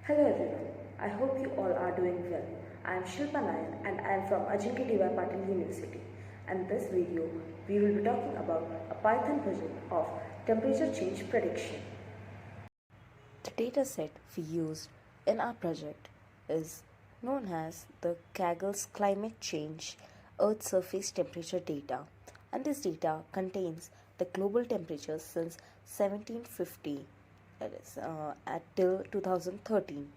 Hello everyone, I hope you all are doing well. I am Shilpa Nayan and I am from Ajinkya D.Y. Patil University. And in this video, we will be talking about a Python project of temperature change prediction. The dataset we used in our project is known as the Kaggle's Climate Change Earth Surface Temperature Data, and this data contains the global temperatures since 1750, that is at till 2013.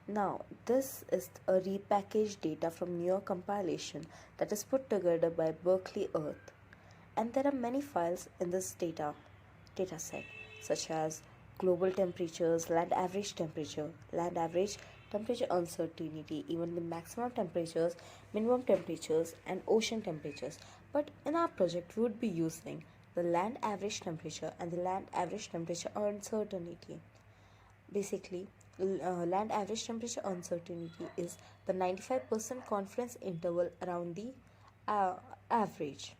Now, this is a repackaged data from New York compilation that is put together by Berkeley Earth, and there are many files in this dataset, such as global temperatures, land average temperature uncertainty, even the maximum temperatures, minimum temperatures, and ocean temperatures. But in our project, we would be using the land average temperature and the land average temperature uncertainty. Basically, land average temperature uncertainty is the 95% confidence interval around the uh, average.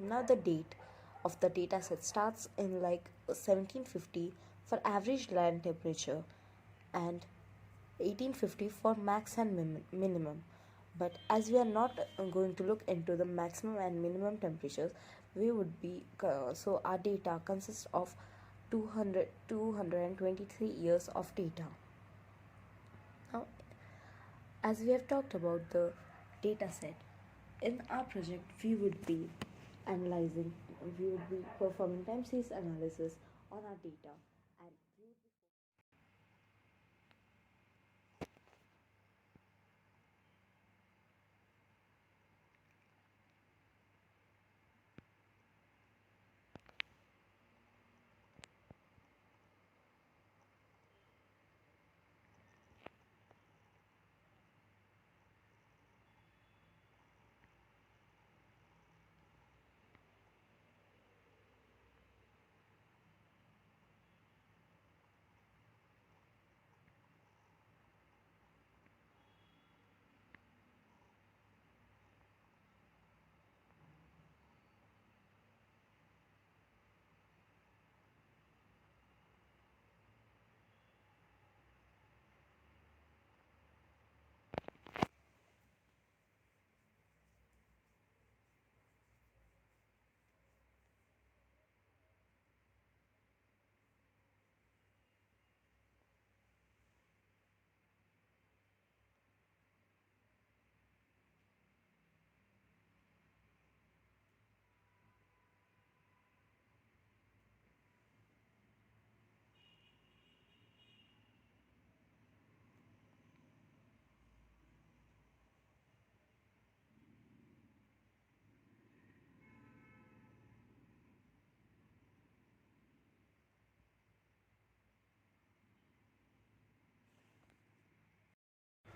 Now, the date of the dataset starts in like 1750 for average land temperature and 1850 for max and minimum. But as we are not going to look into the maximum and minimum temperatures, we would be so our data consists of 223 years of data. Now, as we have talked about the data set, in our project we would be analyzing, we would be performing time series analysis on our data, and we would be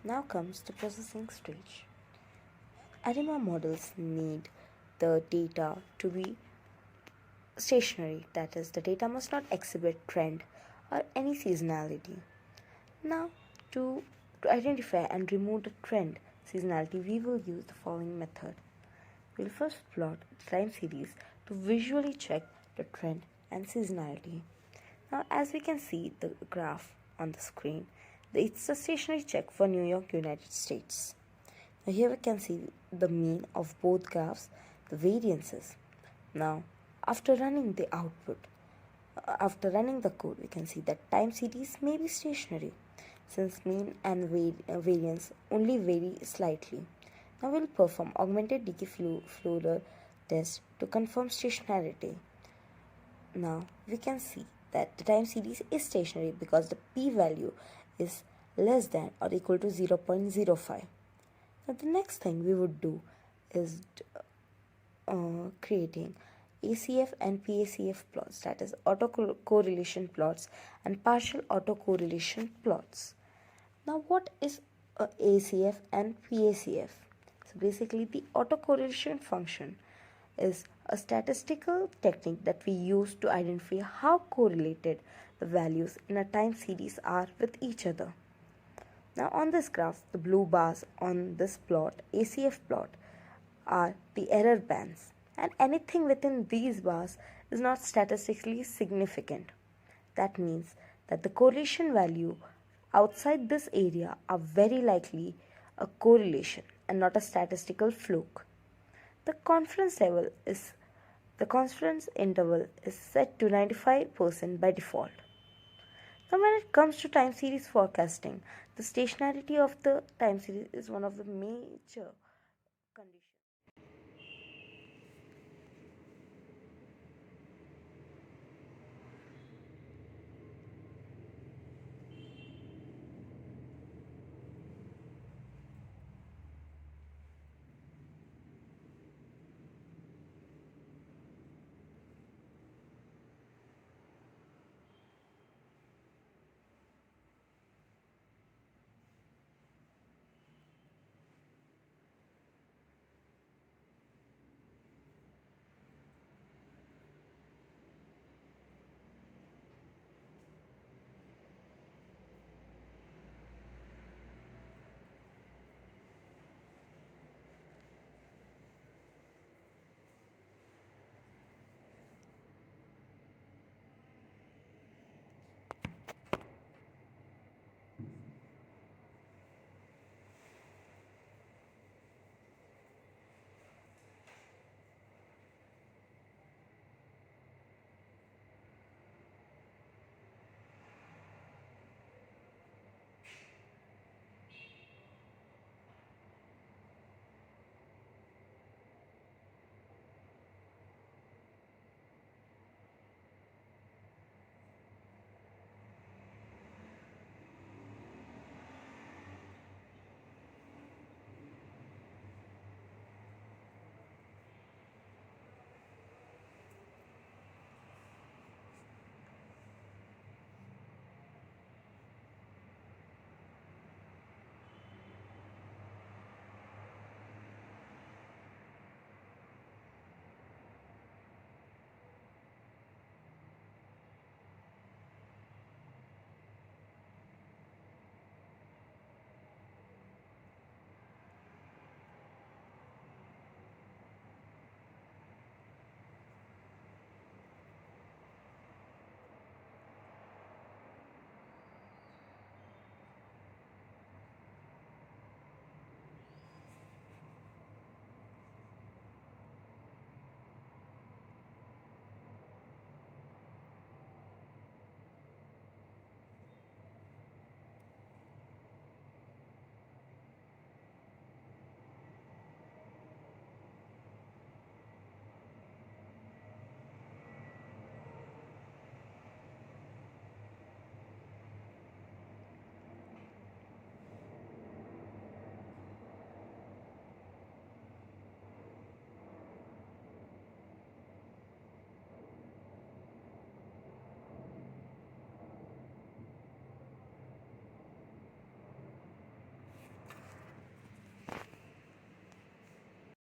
Now comes the processing stage. ARIMA models need the data to be stationary, that is, the data must not exhibit trend or any seasonality. Now, to identify and remove the trend seasonality, we will use the following method. We will first plot the time series to visually check the trend and seasonality. Now, as we can see the graph on the screen, it's a stationary check for New York, United States. Now, here we can see the mean of both graphs, the variances. Now, after running the code, we can see that time series may be stationary since mean and variance only vary slightly. Now we'll perform augmented decay Fluler test to confirm stationarity. Now we can see that the time series is stationary because the p-value is less than or equal to 0.05. Now the next thing we would do is creating ACF and PACF plots, that is autocorrelation plots and partial autocorrelation plots. Now what is ACF and PACF? So basically the autocorrelation function is a statistical technique that we use to identify how correlated the values in a time series are with each other. Now on this graph, the blue bars on this plot, ACF plot, are the error bands, and anything within these bars is not statistically significant. That means that the correlation value outside this area are very likely a correlation and not a statistical fluke. The confidence level is the confidence interval is set to 95% by default. Now, when it comes to time series forecasting, the stationarity of the time series is one of the major